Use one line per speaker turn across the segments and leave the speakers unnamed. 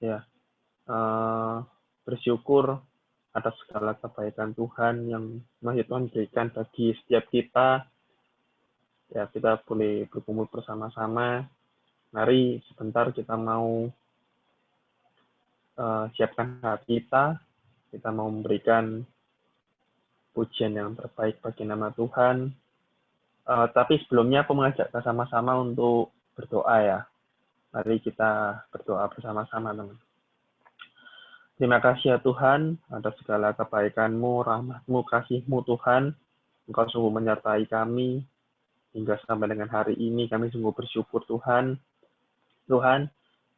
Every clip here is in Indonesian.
ya, bersyukur atas segala kebaikan Tuhan yang masih Tuhan berikan bagi setiap kita. Ya, kita boleh berkumpul bersama-sama. Mari sebentar kita mau siapkan hati kita mau memberikan pujian yang terbaik bagi nama Tuhan. Tapi sebelumnya aku mengajak kita sama-sama untuk berdoa ya. Mari kita berdoa bersama-sama, teman. Terima kasih ya Tuhan atas segala kebaikan-Mu, rahmat-Mu, kasih-Mu Tuhan. Engkau sungguh menyertai kami hingga sampai dengan hari ini. Kami sungguh bersyukur Tuhan. Tuhan,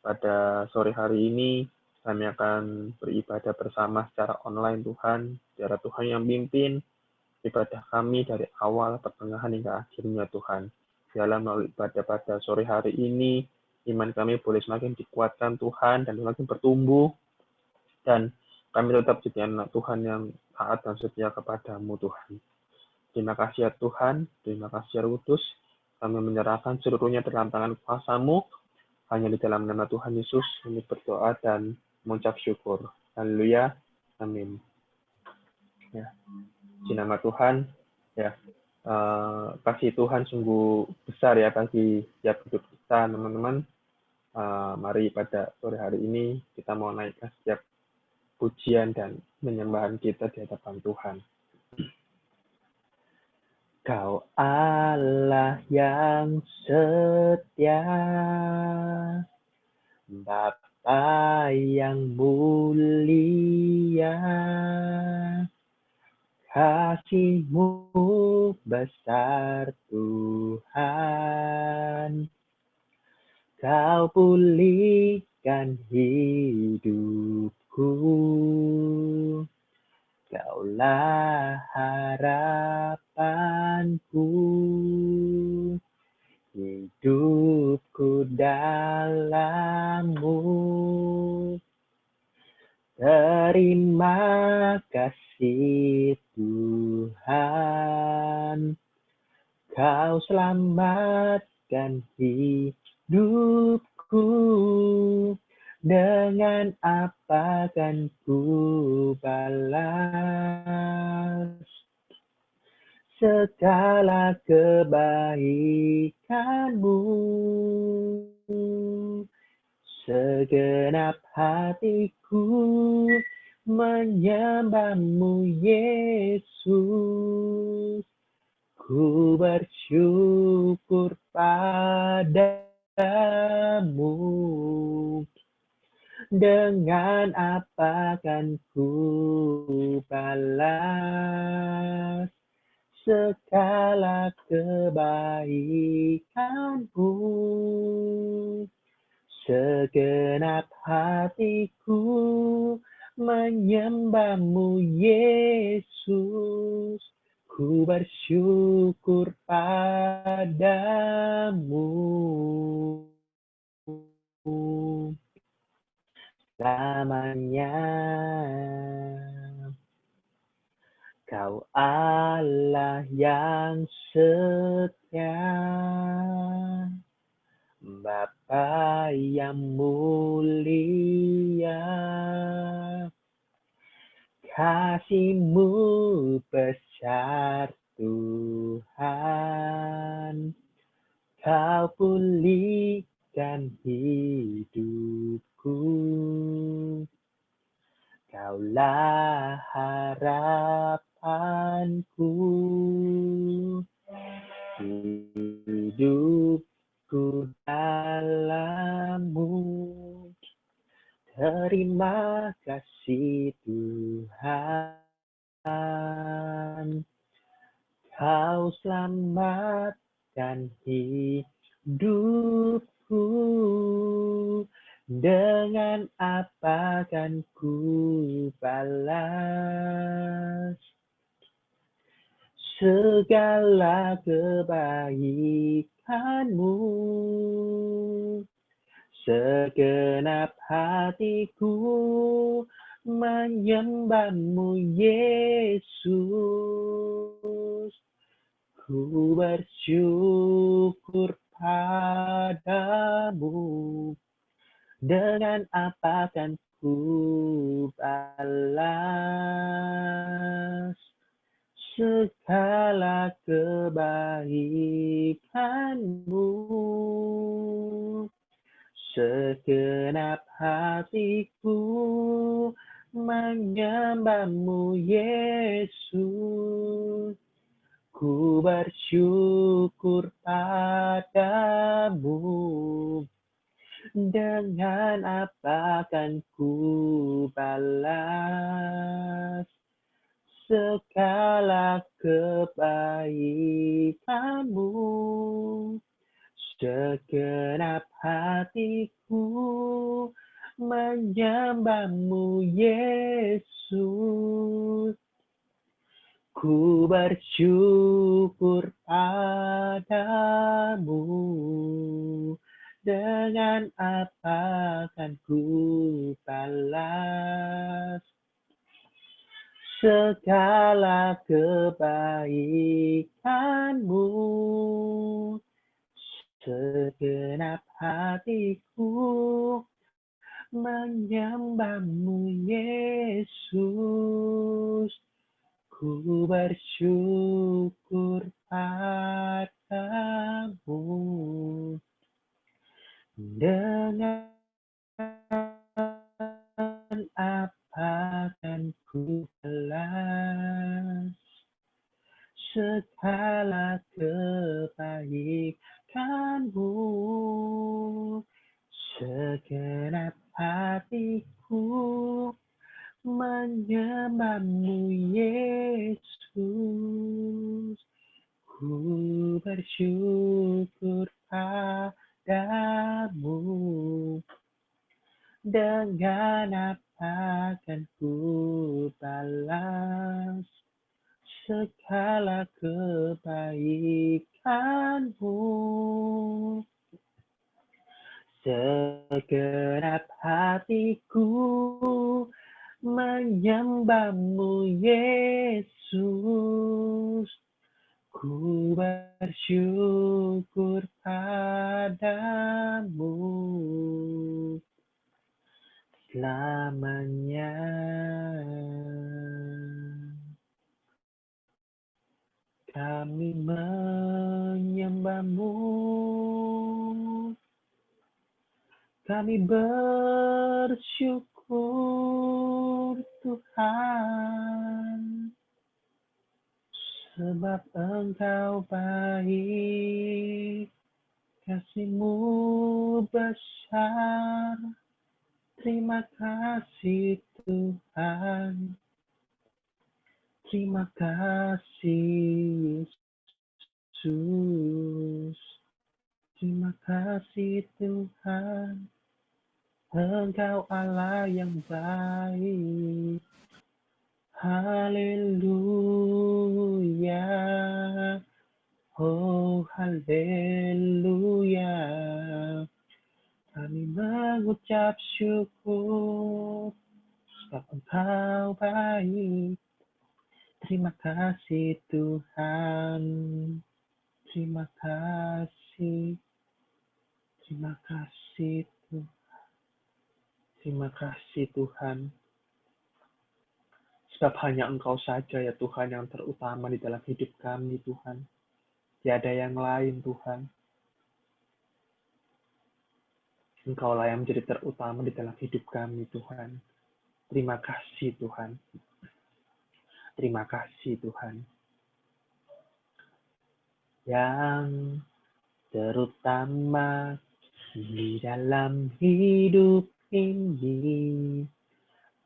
pada sore hari ini kami akan beribadah bersama secara online Tuhan. Biarlah Tuhan yang pimpin ibadah kami dari awal, pertengahan hingga akhirnya Tuhan. Biarlah melalui ibadah pada sore hari ini, iman kami boleh semakin dikuatkan Tuhan dan semakin bertumbuh. Dan kami tetap jadi anak Tuhan yang taat dan setia kepadamu Tuhan. Terima kasih ya Tuhan, terima kasih ya Kudus. Kami menyerahkan seluruhnya dalam tangan kuasa-Mu. Hanya di dalam nama Tuhan Yesus kami berdoa dan mengucap syukur. Haleluya. Amin. Ya. Di nama Tuhan, ya, kasih Tuhan sungguh besar ya bagi setiap hidup kita, teman-teman. Mari pada sore hari ini kita mau naikkan setiap pujian dan penyembahan kita di hadapan Tuhan. Kau Allah yang setia, Bapa yang mulia, kasih-Mu besar Tuhan. Kau pulihkan hidupku, Kaulah harapanku, hidupku dalam-Mu. Terima kasih Tuhan, Kau selamatkan hidupku. Dengan apa kan ku balas segala kebaikan-Mu? Segenap hatiku menyembah-Mu Yesus. Ku bersyukur padamu. Dengan apa kan ku balas segala kebaikan-Mu? Segenap hatiku menyembah-Mu Yesus. Ku bersyukur padamu. Selamanya. Kau Allah yang setia, Bapa yang mulia, kasih-Mu besar Tuhan. Kau pulihkan hidupku, Kaulah harapanku, hidupku dalam-Mu. Terima kasih Tuhan, Kau selamatkan hidupku. Dengan apa kan ku balas segala kebaikan-Mu? Segenap hatiku menyembah-Mu Yesus. Ku bersyukur padamu. Dengan apa kan ku balas segala kebaikanmu? Segenap hatiku menyembahmu, Yesus. Ku bersyukur padamu. Dengan apa kan ku balas segala kebaikanmu? Segenap hatiku menyembahmu, Yesus. Ku bersyukur padamu. Dengan apa kan ku balas segala kebaikanmu? Segenap hatiku menyembahmu, Yesus. Ku bersyukur padamu. Dengan apa kan ku balas segala kebaikanmu? Segenap hatiku menyembahmu, Yesus. Ku bersyukur padamu. Dengan apa kan ku balas segala kebaikanmu? Segenap hatiku menyembahmu, Yesus. Ku bersyukur padamu selamanya. Kami menyembahmu. Kami bersyukur Tuhan, sebab Engkau baik, kasih-Mu besar. Terima kasih Tuhan, terima kasih Yesus, terima kasih Tuhan. Engkau Allah yang baik. Haleluya. Oh, haleluya. Kami mengucap syukur sebab Engkau baik. Terima kasih Tuhan. Terima kasih. Terima kasih Tuhan. Terima kasih Tuhan. Sebab hanya Engkau saja ya Tuhan yang terutama di dalam hidup kami Tuhan. Tiada yang lain Tuhan. Engkaulah yang menjadi terutama di dalam hidup kami Tuhan. Terima kasih Tuhan. Terima kasih Tuhan. Yang terutama di dalam hidup ini,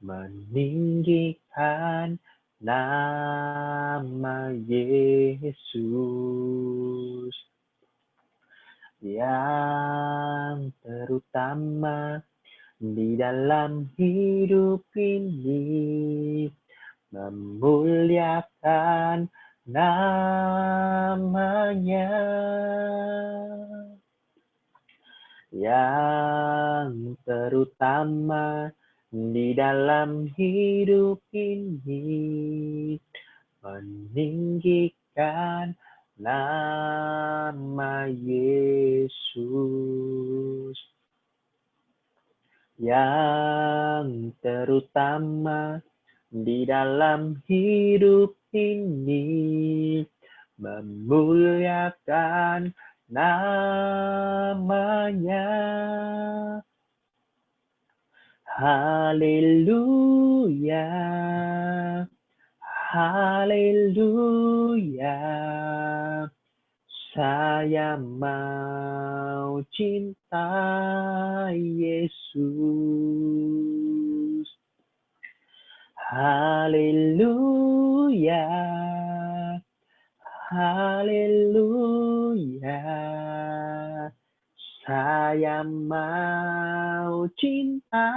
meninggikan nama Yesus. Yang terutama di dalam hidup ini, memuliakan namanya. Yang terutama di dalam hidup ini, meninggikan nama Yesus. yang terutama di dalam hidup ini, memuliakan namanya. Haleluya, haleluya. Saya mau cinta Yesus. Haleluya, haleluya. Saya mau cinta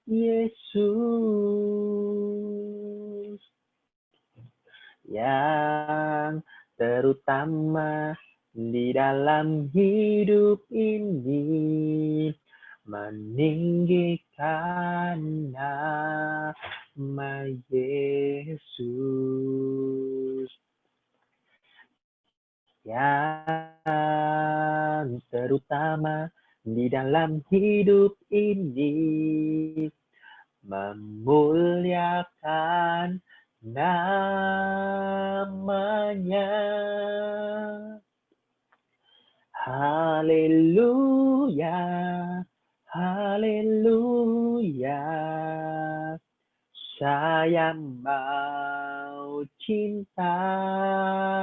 Yesus. Yang terutama di dalam hidup ini, meninggikan nama Yesus. Yang terutama di dalam hidup ini, memuliakan namanya. Haleluya, haleluya. Saya mau cinta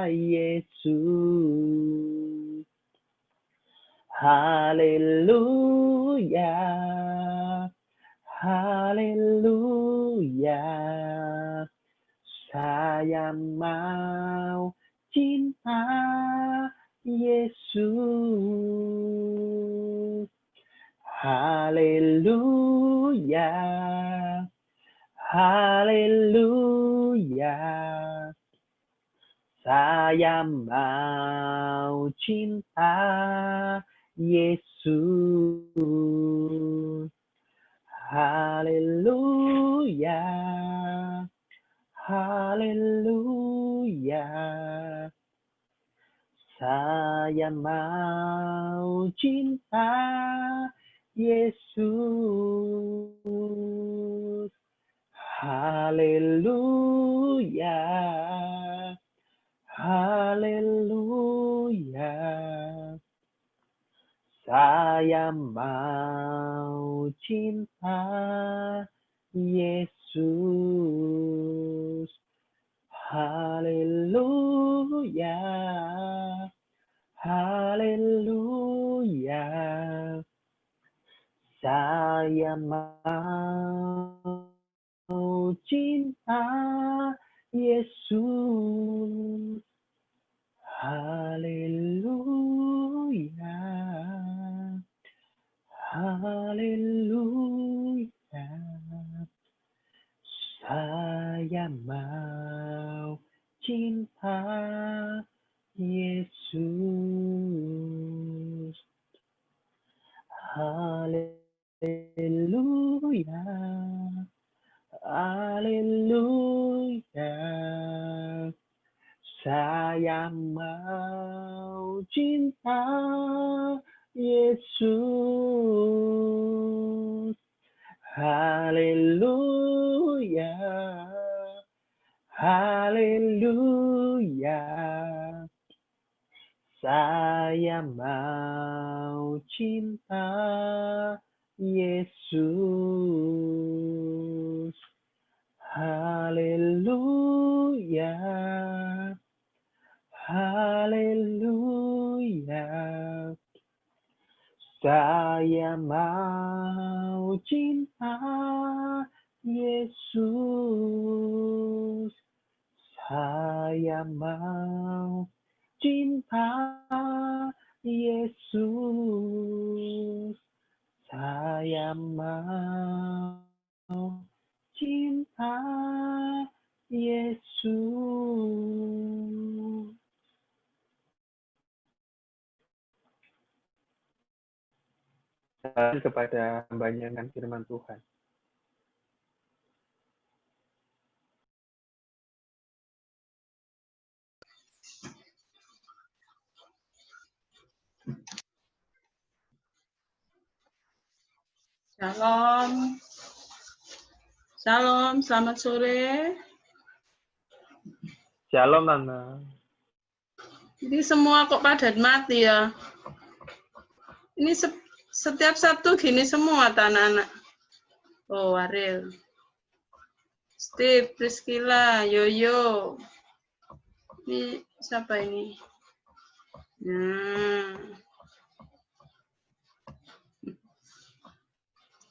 Yesus. Haleluya, haleluya. Saya mau cinta Yesus. Haleluya, haleluya. Saya mau cinta Yesus. Haleluya, haleluya. Saya mau cinta Yesus. Haleluya, haleluya. Saya mau cinta Yesus. Haleluya, haleluya. Saya mau cinta Yesus. Haleluya, haleluya. Saya mau cinta Yesus. Haleluya, haleluya. Saya mau cinta Yesus. Haleluya, haleluya. Saya mau cinta Yesus. Haleluya, haleluya. Saya mau cinta Yesus. Saya mau cinta Yesus. Saya mau cinta Yesus. Kepada hambanya dengan firman Tuhan.
Shalom. Shalom, selamat sore.
Shalom, Tante.
Ini semua kok pada mati ya? Ini setiap Sabtu gini semua anak-anak. Oh, Ariel. Steve, Priscilla, Yoyo. Ini siapa ini? Nah.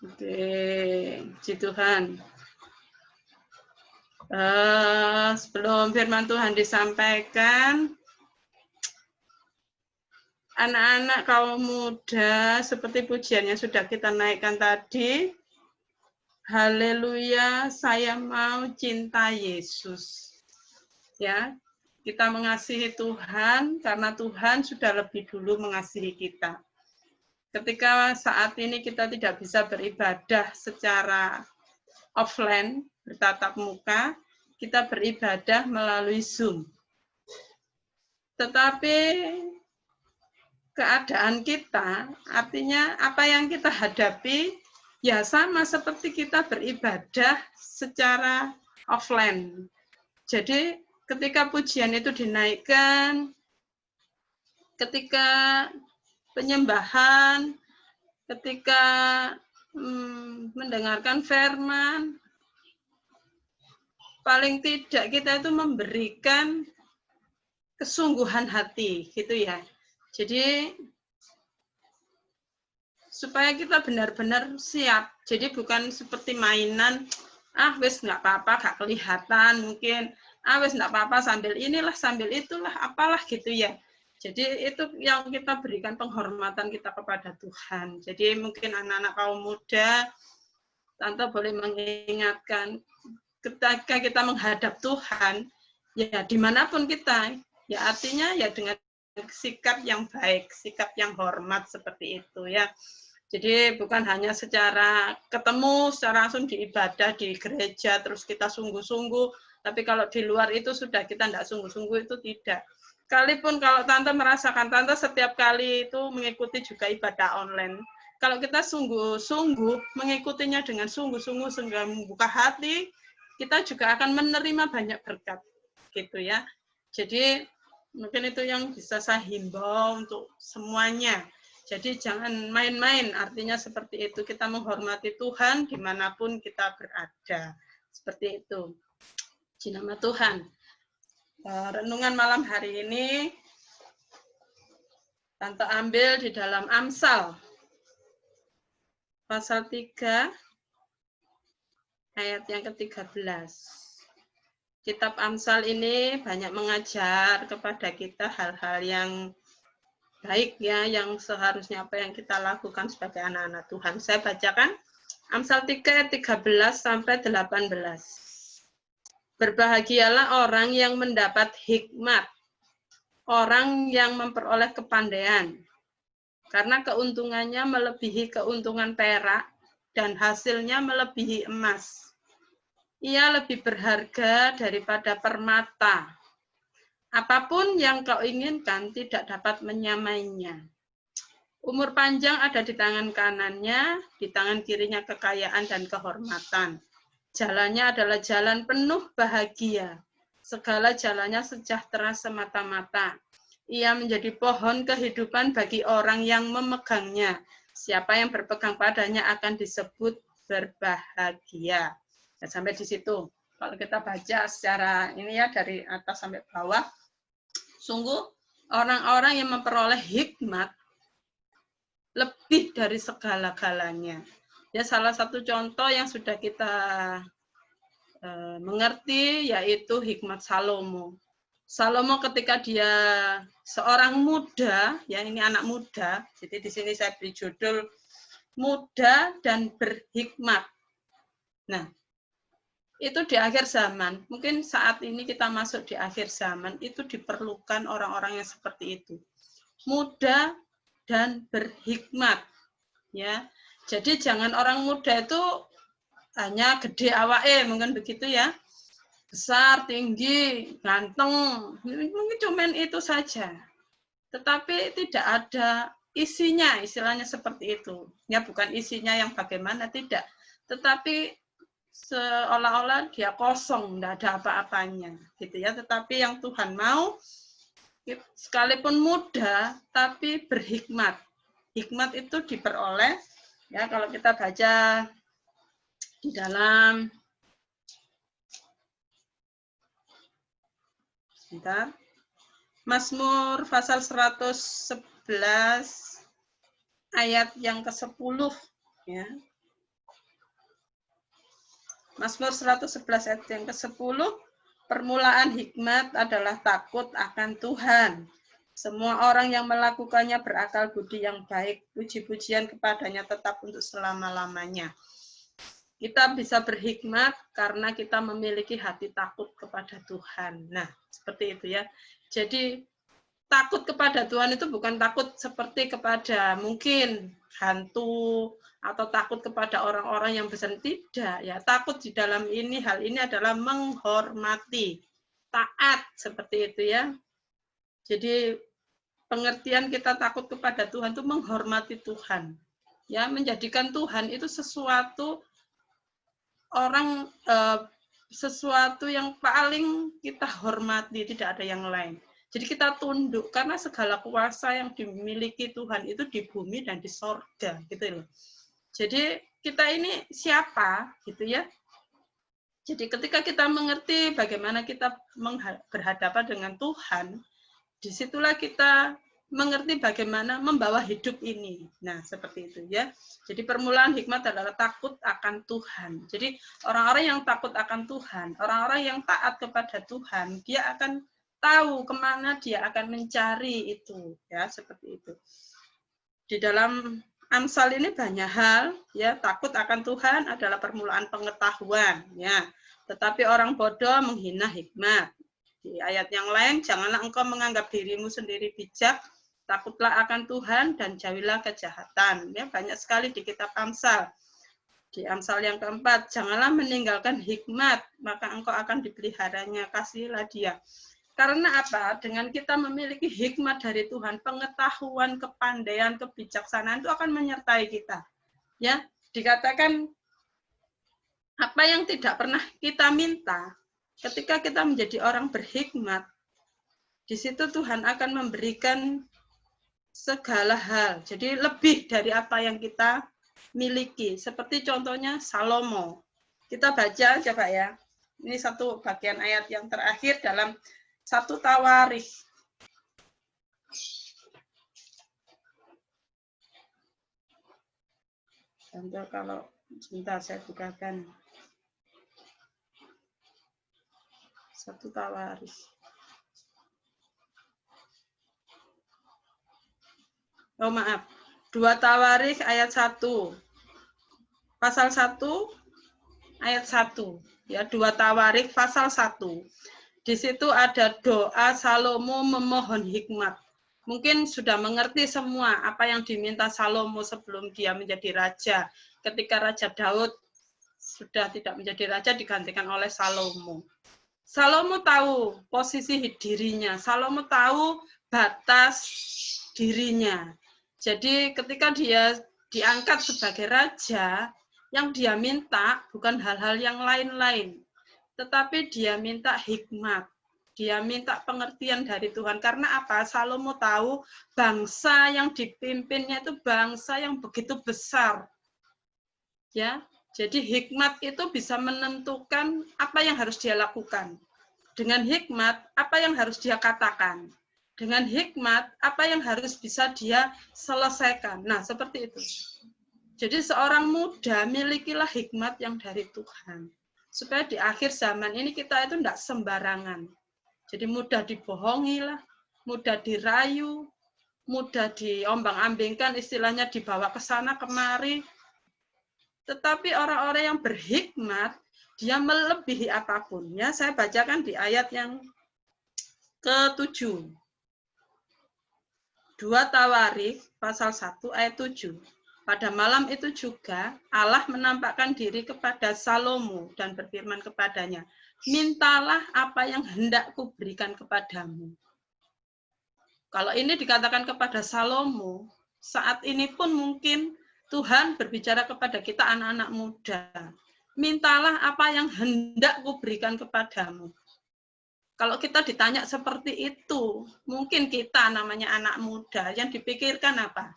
Oke, puji Tuhan. Sebelum firman Tuhan disampaikan, anak-anak kaum muda seperti pujian yang sudah kita naikkan tadi, haleluya, saya mau cinta Yesus. Ya, kita mengasihi Tuhan karena Tuhan sudah lebih dulu mengasihi kita. Ketika saat ini kita tidak bisa beribadah secara offline, bertatap muka, kita beribadah melalui Zoom. Tetapi keadaan kita, artinya apa yang kita hadapi, ya sama seperti kita beribadah secara offline. Jadi ketika pujian itu dinaikkan, ketika penyembahan, ketika mendengarkan firman, paling tidak kita itu memberikan kesungguhan hati, gitu ya. Jadi supaya kita benar-benar siap. Jadi bukan seperti mainan, wes nggak apa-apa, gak kelihatan mungkin, wes nggak apa-apa sambil inilah, sambil itulah, apalah gitu ya. Jadi itu yang kita berikan penghormatan kita kepada Tuhan. Jadi mungkin anak-anak kaum muda, Tante boleh mengingatkan, ketika kita menghadap Tuhan, ya dimanapun kita, ya artinya ya dengan sikap yang baik, sikap yang hormat seperti itu ya. Jadi bukan hanya secara ketemu, secara langsung di ibadah, di gereja, terus kita sungguh-sungguh, tapi kalau di luar itu sudah kita tidak sungguh-sungguh, itu tidak. Sekalipun kalau Tante merasakan, Tante setiap kali itu mengikuti juga ibadah online. Kalau kita sungguh-sungguh, mengikutinya dengan sungguh-sungguh, sehingga membuka hati, kita juga akan menerima banyak berkat. Gitu ya. Jadi mungkin itu yang bisa saya himbau untuk semuanya. Jadi jangan main-main, artinya seperti itu. Kita menghormati Tuhan dimanapun kita berada. Seperti itu. Puji nama Tuhan. Renungan malam hari ini, Tante ambil di dalam Amsal. Pasal 3, ayat yang ke-13. Kitab Amsal ini banyak mengajar kepada kita hal-hal yang baik ya, yang seharusnya apa yang kita lakukan sebagai anak-anak Tuhan. Saya bacakan Amsal 3 ayat 13 sampai 18. Berbahagialah orang yang mendapat hikmat, orang yang memperoleh kepandaian, karena keuntungannya melebihi keuntungan perak dan hasilnya melebihi emas. Ia lebih berharga daripada permata. Apapun yang kau inginkan tidak dapat menyamainya. Umur panjang ada di tangan kanannya, di tangan kirinya kekayaan dan kehormatan. Jalannya adalah jalan penuh bahagia. Segala jalannya sejahtera semata-mata. Ia menjadi pohon kehidupan bagi orang yang memegangnya. Siapa yang berpegang padanya akan disebut berbahagia. Nah, sampai di situ. Kalau kita baca secara ini ya dari atas sampai bawah, sungguh orang-orang yang memperoleh hikmat lebih dari segala-galanya. Ya, salah satu contoh yang sudah kita mengerti yaitu hikmat Salomo. Salomo ketika dia seorang muda, ya ini anak muda, jadi di sini saya beri judul muda dan berhikmat. Nah, itu di akhir zaman. Mungkin saat ini kita masuk di akhir zaman, itu diperlukan orang-orang yang seperti itu. Muda dan berhikmat. Ya, jadi jangan orang muda itu hanya gede awake, mungkin begitu ya. Besar, tinggi, ganteng, mungkin cuma itu saja. Tetapi tidak ada isinya, istilahnya seperti itu. Ya, bukan isinya yang bagaimana, tidak. Tetapi seolah-olah dia kosong, tidak ada apa-apanya, gitu ya. Tetapi yang Tuhan mau, sekalipun mudah, tapi berhikmat. Hikmat itu diperoleh, ya kalau kita baca di dalam, sebentar, Mazmur pasal 111 ayat yang ke-10 ya. Mazmur 111 ayat yang ke-10, permulaan hikmat adalah takut akan Tuhan. Semua orang yang melakukannya berakal budi yang baik, puji-pujian kepadanya tetap untuk selama-lamanya. Kita bisa berhikmat karena kita memiliki hati takut kepada Tuhan. Nah, seperti itu ya. Jadi takut kepada Tuhan itu bukan takut seperti kepada mungkin hantu atau takut kepada orang-orang yang besar, tidak ya. Takut di dalam ini, hal ini adalah menghormati, taat, seperti itu ya. Jadi pengertian kita takut kepada Tuhan itu menghormati Tuhan, ya, menjadikan Tuhan itu sesuatu orang, sesuatu yang paling kita hormati, tidak ada yang lain. Jadi kita tunduk karena segala kuasa yang dimiliki Tuhan itu di bumi dan di sorga, gitu loh. Jadi kita ini siapa, gitu ya. Jadi ketika kita mengerti bagaimana kita berhadapan dengan Tuhan, disitulah kita mengerti bagaimana membawa hidup ini. Nah, seperti itu ya. Jadi permulaan hikmat adalah takut akan Tuhan. Jadi orang-orang yang takut akan Tuhan, orang-orang yang taat kepada Tuhan, dia akan tahu kemana dia akan mencari itu, ya, seperti itu. Di dalam Amsal ini banyak hal, ya, takut akan Tuhan adalah permulaan pengetahuan, ya. Tetapi orang bodoh menghina hikmat. Di ayat yang lain, janganlah engkau menganggap dirimu sendiri bijak, takutlah akan Tuhan dan jauhilah kejahatan. Ya, banyak sekali di kitab Amsal. Di Amsal yang keempat, janganlah meninggalkan hikmat, maka engkau akan dipeliharanya, kasihilah dia. Karena apa? Dengan kita memiliki hikmat dari Tuhan, pengetahuan, kepandaian, kebijaksanaan itu akan menyertai kita. Ya, dikatakan apa yang tidak pernah kita minta, ketika kita menjadi orang berhikmat, di situ Tuhan akan memberikan segala hal. Jadi lebih dari apa yang kita miliki. Seperti contohnya Salomo. Kita baca coba ya. Ini satu bagian ayat yang terakhir dalam 1 Tawarikh. Contoh kalau sebentar saya bukakan. 1 Tawarikh. Oh maaf. 2 Tawarikh ayat 1. Pasal 1 ayat 1. Ya, 2 Tawarikh pasal 1. Di situ ada doa Salomo memohon hikmat. Mungkin sudah mengerti semua apa yang diminta Salomo sebelum dia menjadi raja. Ketika Raja Daud sudah tidak menjadi raja, digantikan oleh Salomo. Salomo tahu posisi dirinya. Salomo tahu batas dirinya. Jadi ketika dia diangkat sebagai raja, yang dia minta bukan hal-hal yang lain-lain, tetapi dia minta hikmat, dia minta pengertian dari Tuhan. Karena apa? Salomo tahu bangsa yang dipimpinnya itu bangsa yang begitu besar. Ya, jadi hikmat itu bisa menentukan apa yang harus dia lakukan. Dengan hikmat, apa yang harus dia katakan. Dengan hikmat, apa yang harus bisa dia selesaikan. Nah, seperti itu. Jadi seorang muda milikilah hikmat yang dari Tuhan. Supaya di akhir zaman ini kita itu tidak sembarangan. Jadi mudah dibohongi lah, mudah dirayu, mudah diombang-ambingkan, istilahnya dibawa ke sana kemari. Tetapi orang-orang yang berhikmat, dia melebihi apapun. Ya, saya bacakan di ayat yang ke-7. 2 Tawarikh pasal 1 ayat 7. Pada malam itu juga Allah menampakkan diri kepada Salomo dan berfirman kepadanya, mintalah apa yang hendak kuberikan kepadamu. Kalau ini dikatakan kepada Salomo, saat ini pun mungkin Tuhan berbicara kepada kita anak-anak muda. Mintalah apa yang hendak kuberikan kepadamu. Kalau kita ditanya seperti itu, mungkin kita namanya anak muda, yang dipikirkan apa?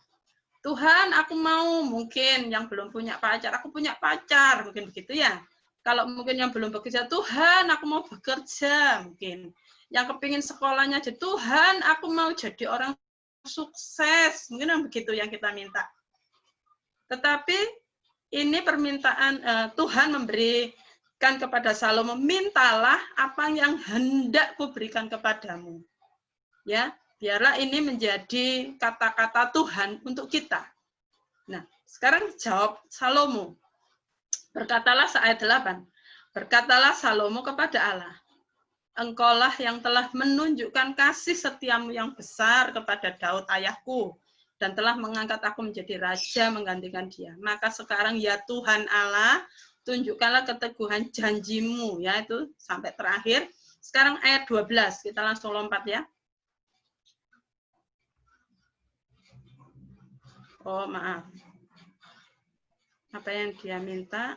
Tuhan, aku mau, mungkin yang belum punya pacar, aku punya pacar, mungkin begitu ya. Kalau mungkin yang belum bekerja, Tuhan, aku mau bekerja, mungkin. Yang kepingin sekolahnya aja, Tuhan, aku mau jadi orang sukses, mungkin begitu yang kita minta. Tetapi ini permintaan Tuhan memberikan kepada Salomo, mintalah apa yang hendak kuberikan kepadamu. Ya, biarlah ini menjadi kata-kata Tuhan untuk kita. Nah, sekarang jawab Salomo. Berkatalah ayat 8. Berkatalah Salomo kepada Allah, Engkaulah yang telah menunjukkan kasih setiamu yang besar kepada Daud ayahku, dan telah mengangkat aku menjadi raja menggantikan dia. Maka sekarang ya Tuhan Allah, tunjukkanlah keteguhan janjimu, ya itu sampai terakhir. Sekarang ayat 12, kita langsung lompat ya. Oh, maaf. Apa yang dia minta?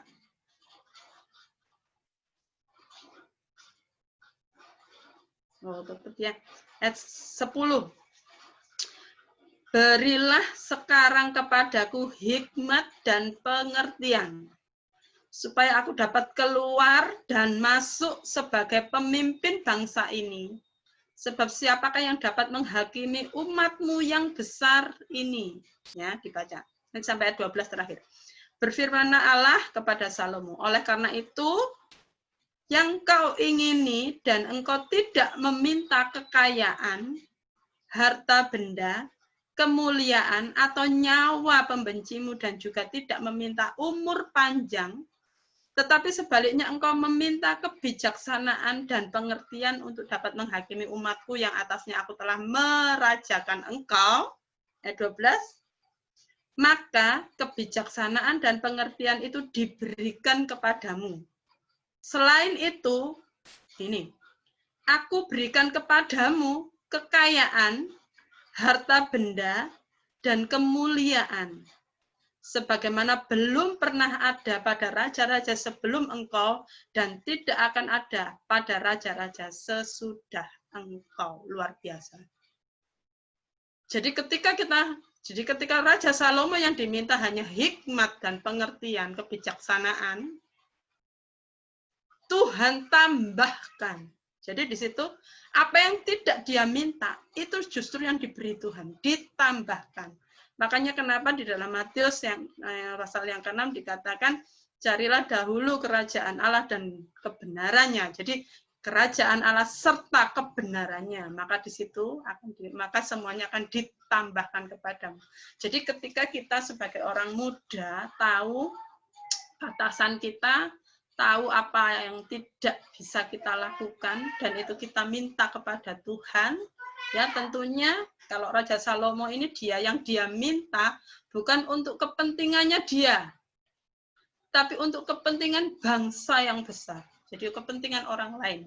Oh, tetap ya. Ayat 10. Berilah sekarang kepadaku hikmat dan pengertian, supaya aku dapat keluar dan masuk sebagai pemimpin bangsa ini. Sebab siapakah yang dapat menghakimi umatmu yang besar ini? Ya, dibaca. Sampai ayat 12 terakhir. Berfirmanlah Allah kepada Salomo, oleh karena itu, yang kau ingini dan engkau tidak meminta kekayaan, harta benda, kemuliaan, atau nyawa pembencimu, dan juga tidak meminta umur panjang, tetapi sebaliknya engkau meminta kebijaksanaan dan pengertian untuk dapat menghakimi umatku yang atasnya aku telah merajakan engkau. Ayat 12. Maka kebijaksanaan dan pengertian itu diberikan kepadamu. Selain itu, ini, aku berikan kepadamu kekayaan, harta benda, dan kemuliaan, sebagaimana belum pernah ada pada raja-raja sebelum engkau, dan tidak akan ada pada raja-raja sesudah engkau. Luar biasa. Jadi ketika Raja Salomo yang diminta hanya hikmat dan pengertian, kebijaksanaan, Tuhan tambahkan. Jadi di situ apa yang tidak dia minta itu justru yang diberi Tuhan, ditambahkan. Makanya kenapa di dalam Matius yang pasal yang ke-6 dikatakan carilah dahulu kerajaan Allah dan kebenarannya. Jadi kerajaan Allah serta kebenarannya, maka di situ maka semuanya akan ditambahkan kepadamu. Jadi ketika kita sebagai orang muda tahu batasan kita, tahu apa yang tidak bisa kita lakukan, dan itu kita minta kepada Tuhan, ya tentunya kalau Raja Salomo ini yang dia minta bukan untuk kepentingannya dia, tapi untuk kepentingan bangsa yang besar, jadi kepentingan orang lain.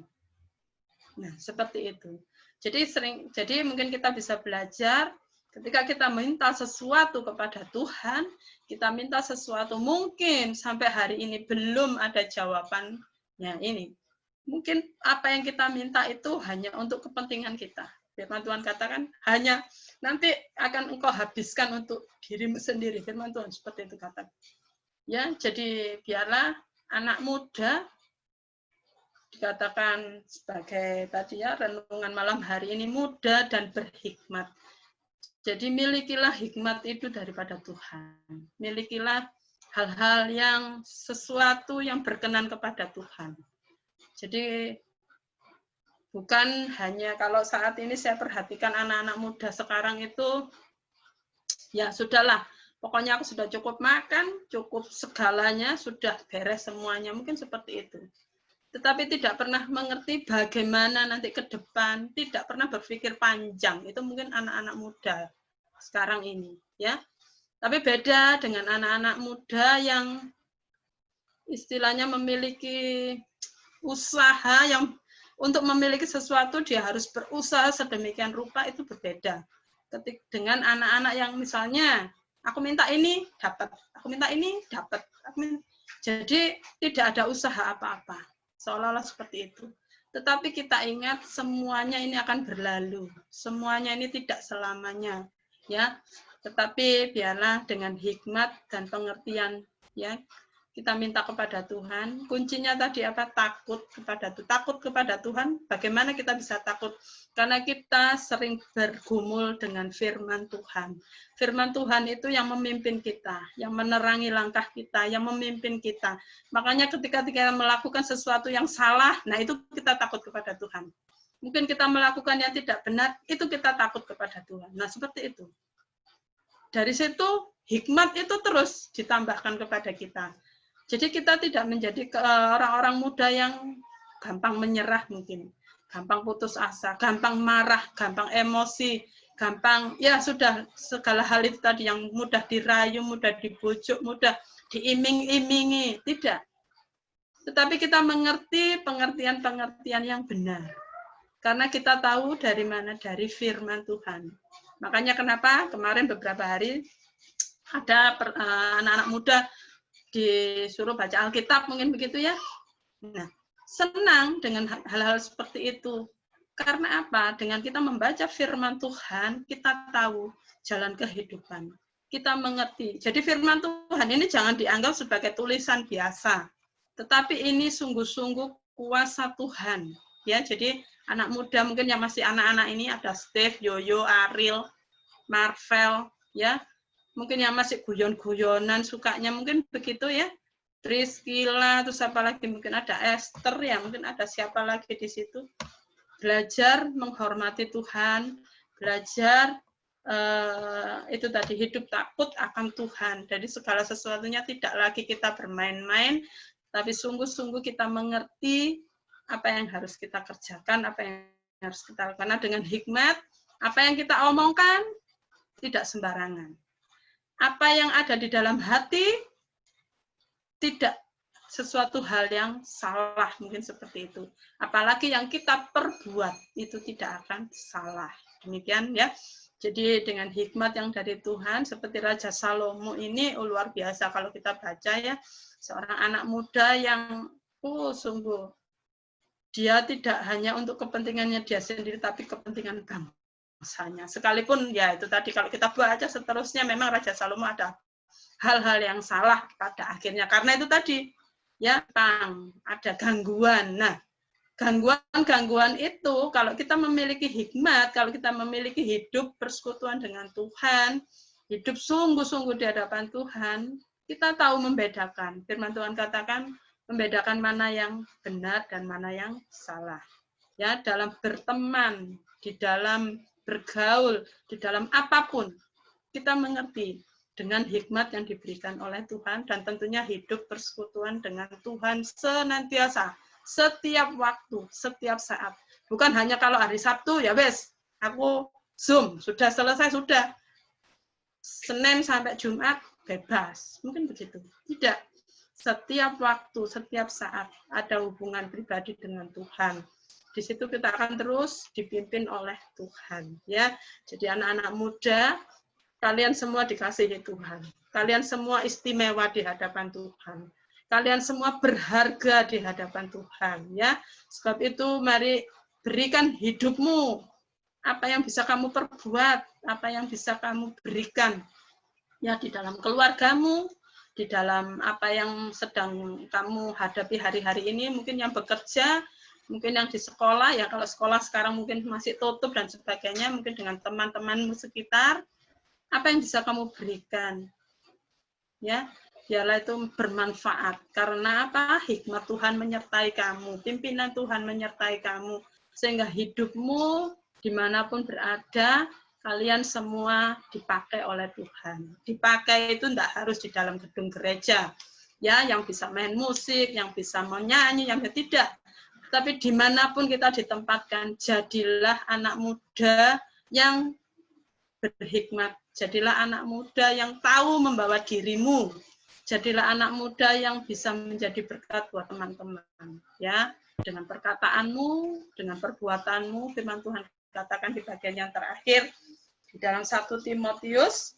Nah, seperti itu. Jadi mungkin kita bisa belajar ketika kita minta sesuatu kepada Tuhan, kita minta sesuatu, mungkin sampai hari ini belum ada jawabannya ini. Mungkin apa yang kita minta itu hanya untuk kepentingan kita. Firman Tuhan katakan, hanya nanti akan engkau habiskan untuk dirimu sendiri. Firman Tuhan seperti itu katakan. Ya, jadi biarlah anak muda dikatakan sebagai tadi ya, renungan malam hari ini muda dan berhikmat. Jadi milikilah hikmat itu daripada Tuhan. Milikilah hal-hal yang sesuatu yang berkenan kepada Tuhan. Jadi bukan hanya kalau saat ini saya perhatikan anak-anak muda sekarang itu, ya sudahlah, pokoknya aku sudah cukup makan, cukup segalanya, sudah beres semuanya. Mungkin seperti itu. Tetapi tidak pernah mengerti bagaimana nanti ke depan, tidak pernah berpikir panjang. Itu mungkin anak-anak muda sekarang ini, ya. Tapi beda dengan anak-anak muda yang istilahnya memiliki usaha, yang untuk memiliki sesuatu dia harus berusaha sedemikian rupa, itu berbeda. dengan anak-anak yang misalnya aku minta ini dapat, aku minta ini dapat, jadi tidak ada usaha apa-apa, seolah-olah seperti itu. Tetapi kita ingat semuanya ini akan berlalu, semuanya ini tidak selamanya, ya. Tetapi biarlah dengan hikmat dan pengertian, ya, kita minta kepada Tuhan. Kuncinya tadi apa? Takut kepada Tuhan. Bagaimana kita bisa takut? Karena kita sering bergumul dengan firman Tuhan. Firman Tuhan itu yang memimpin kita, yang menerangi langkah kita, yang memimpin kita. Makanya ketika kita melakukan sesuatu yang salah, nah itu kita takut kepada Tuhan. Mungkin kita melakukan yang tidak benar, itu kita takut kepada Tuhan. Nah, seperti itu. Dari situ, hikmat itu terus ditambahkan kepada kita. Jadi kita tidak menjadi orang-orang muda yang gampang menyerah mungkin, gampang putus asa, gampang marah, gampang emosi, gampang, ya sudah segala hal itu tadi yang mudah dirayu, mudah dibujuk, mudah diiming-imingi, tidak. Tetapi kita mengerti pengertian-pengertian yang benar. Karena kita tahu dari mana, dari firman Tuhan. Makanya kenapa kemarin beberapa hari ada anak-anak muda disuruh baca Alkitab, mungkin begitu ya. Nah, senang dengan hal-hal seperti itu. Karena apa? Dengan kita membaca firman Tuhan, kita tahu jalan kehidupan. Kita mengerti. Jadi firman Tuhan ini jangan dianggap sebagai tulisan biasa. Tetapi ini sungguh-sungguh kuasa Tuhan. Ya, jadi anak muda mungkin yang masih anak-anak ini ada Steve, Yoyo, Ariel, Marvel, ya. Mungkin yang masih guyon-guyonan sukanya mungkin begitu ya. Priscilla, terus apa lagi, mungkin ada Esther ya, mungkin ada siapa lagi di situ. Belajar menghormati Tuhan, belajar itu tadi hidup takut akan Tuhan. Jadi segala sesuatunya tidak lagi kita bermain-main, tapi sungguh-sungguh kita mengerti apa yang harus kita kerjakan, apa yang harus kita lakukan. Karena dengan hikmat, apa yang kita omongkan tidak sembarangan. Apa yang ada di dalam hati tidak sesuatu hal yang salah, mungkin seperti itu. Apalagi yang kita perbuat itu tidak akan salah. Demikian ya. Jadi dengan hikmat yang dari Tuhan, seperti Raja Salomo ini luar biasa kalau kita baca ya, seorang anak muda yang sungguh dia tidak hanya untuk kepentingannya dia sendiri, tapi kepentingan bangsanya. Sekalipun ya itu tadi kalau kita baca seterusnya memang Raja Salomo ada hal-hal yang salah pada akhirnya. Karena itu tadi ya ada gangguan. Nah, gangguan-gangguan itu kalau kita memiliki hikmat, kalau kita memiliki hidup persekutuan dengan Tuhan, hidup sungguh-sungguh di hadapan Tuhan, kita tahu membedakan. Firman Tuhan katakan membedakan mana yang benar dan mana yang salah. Ya, dalam berteman, di dalam bergaul, di dalam apapun, kita mengerti dengan hikmat yang diberikan oleh Tuhan, dan tentunya hidup persekutuan dengan Tuhan senantiasa, setiap waktu, setiap saat. Bukan hanya kalau hari Sabtu, ya wes, aku Zoom, sudah selesai, sudah. Senin sampai Jumat, bebas. Mungkin begitu. Tidak. Setiap waktu, setiap saat ada hubungan pribadi dengan Tuhan. Di situ kita akan terus dipimpin oleh Tuhan. Ya, jadi anak-anak muda, kalian semua dikasihi Tuhan. Kalian semua istimewa di hadapan Tuhan. Kalian semua berharga di hadapan Tuhan. Ya, sebab itu mari berikan hidupmu. Apa yang bisa kamu perbuat, apa yang bisa kamu berikan. Ya, di dalam keluargamu, di dalam apa yang sedang kamu hadapi hari-hari ini, mungkin yang bekerja, mungkin yang di sekolah, ya kalau sekolah sekarang mungkin masih tutup dan sebagainya, mungkin dengan teman-temanmu sekitar, apa yang bisa kamu berikan? Ya, biarlah itu bermanfaat. Karena apa? Hikmat Tuhan menyertai kamu, pimpinan Tuhan menyertai kamu, sehingga hidupmu dimanapun berada, kalian semua dipakai oleh Tuhan. Dipakai itu tidak harus di dalam gedung gereja, ya, yang bisa main musik, yang bisa menyanyi, yang tidak. Tapi dimanapun kita ditempatkan, jadilah anak muda yang berhikmat. Jadilah anak muda yang tahu membawa dirimu. Jadilah anak muda yang bisa menjadi berkat buat teman-teman. Ya, dengan perkataanmu, dengan perbuatanmu, firman Tuhan katakan di bagian yang terakhir, Di dalam 1 Timotius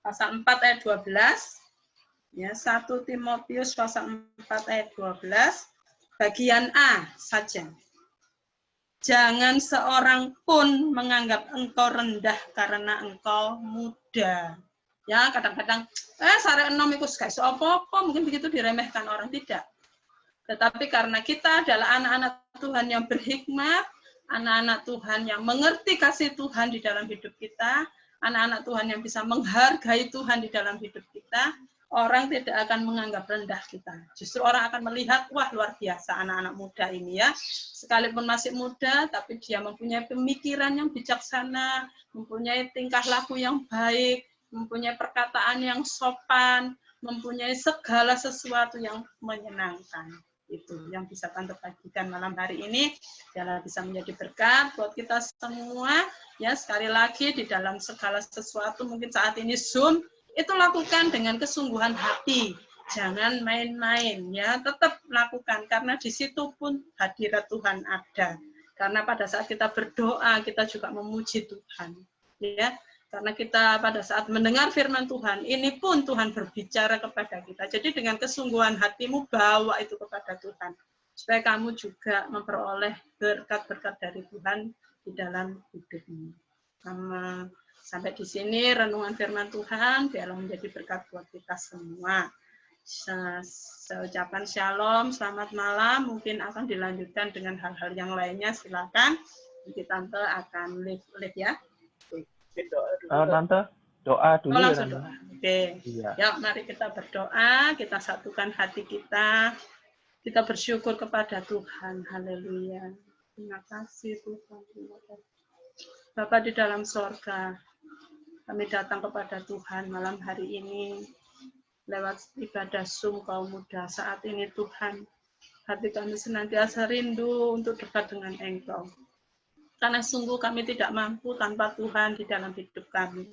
pasal 4 ayat 12, ya, 1 Timotius pasal 4 ayat 12, bagian A saja. Jangan seorang pun menganggap engkau rendah karena engkau muda. Ya, kadang-kadang, sare enom iku gak iso apa-apa, mungkin begitu diremehkan orang, tidak. Tetapi karena kita adalah anak-anak Tuhan yang berhikmat, anak-anak Tuhan yang mengerti kasih Tuhan di dalam hidup kita, anak-anak Tuhan yang bisa menghargai Tuhan di dalam hidup kita, orang tidak akan menganggap rendah kita. Justru orang akan melihat, wah luar biasa anak-anak muda ini ya. Sekalipun masih muda, tapi dia mempunyai pemikiran yang bijaksana, mempunyai tingkah laku yang baik, mempunyai perkataan yang sopan, mempunyai segala sesuatu yang menyenangkan. Itu yang bisa Tante bagikan malam hari ini, biarlah bisa menjadi berkat buat kita semua. Ya, sekali lagi di dalam segala sesuatu, mungkin saat ini Zoom, itu lakukan dengan kesungguhan hati. Jangan main-main, ya, tetap lakukan karena di situ pun hadirat Tuhan ada. Karena pada saat kita berdoa, kita juga memuji Tuhan, ya. Karena kita pada saat mendengar firman Tuhan, ini pun Tuhan berbicara kepada kita. Jadi dengan kesungguhan hatimu, bawa itu kepada Tuhan. Supaya kamu juga memperoleh berkat-berkat dari Tuhan di dalam hidupmu. Sampai di sini renungan firman Tuhan, biarlah menjadi berkat buat kita semua. Ucapan shalom, selamat malam. Mungkin akan dilanjutkan dengan hal-hal yang lainnya, silakan. Nanti Tante akan live ya.
Tante, doa dulu ya.
Langsung doa. Oke. Iya. Ya, mari kita berdoa, kita satukan hati kita. Kita bersyukur kepada Tuhan. Haleluya. Terima kasih Tuhan. Terima kasih. Bapa di dalam sorga, kami datang kepada Tuhan malam hari ini lewat ibadah Zoom kaum muda. Saat ini Tuhan, hati kami senantiasa rindu untuk dekat dengan Engkau. Karena sungguh kami tidak mampu tanpa Tuhan di dalam hidup kami.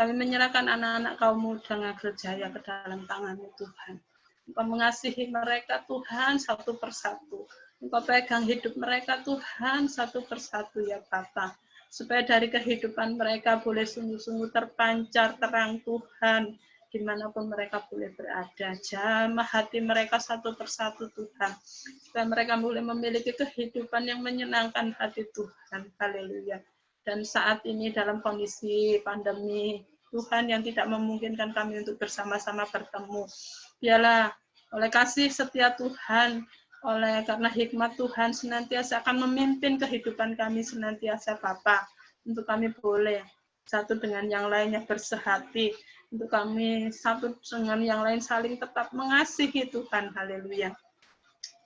Kami menyerahkan anak-anak kaum muda Ngagel Jaya ke dalam tangan-Mu Tuhan. Engkau mengasihi mereka Tuhan satu persatu. Engkau pegang hidup mereka Tuhan satu persatu ya Bapa. Supaya dari kehidupan mereka boleh sungguh-sungguh terpancar terang Tuhan. Dimanapun mereka boleh berada, jamah hati mereka satu persatu Tuhan, supaya mereka boleh memiliki kehidupan yang menyenangkan hati Tuhan. Haleluya. Dan saat ini dalam kondisi pandemi Tuhan yang tidak memungkinkan kami untuk bersama-sama bertemu, biarlah oleh kasih setia Tuhan, oleh karena hikmat Tuhan senantiasa akan memimpin kehidupan kami senantiasa Bapa, untuk kami boleh satu dengan yang lainnya bersehati, untuk kami satu dengan yang lain saling tetap mengasihi Tuhan. Haleluya.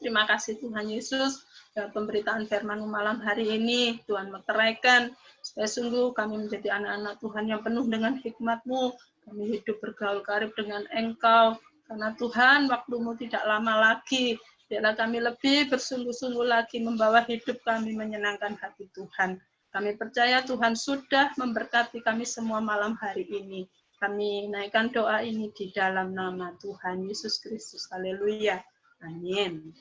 Terima kasih Tuhan Yesus, dan pemberitaan firman-Mu malam hari ini Tuhan meteraikan, supaya sungguh kami menjadi anak-anak Tuhan yang penuh dengan hikmat-Mu, kami hidup bergaul karib dengan Engkau, karena Tuhan waktu-Mu tidak lama lagi, biarlah kami lebih bersungguh-sungguh lagi membawa hidup kami menyenangkan hati Tuhan. Kami percaya Tuhan sudah memberkati kami semua malam hari ini. Kami naikkan doa ini di dalam nama Tuhan Yesus Kristus. Haleluya. Amin.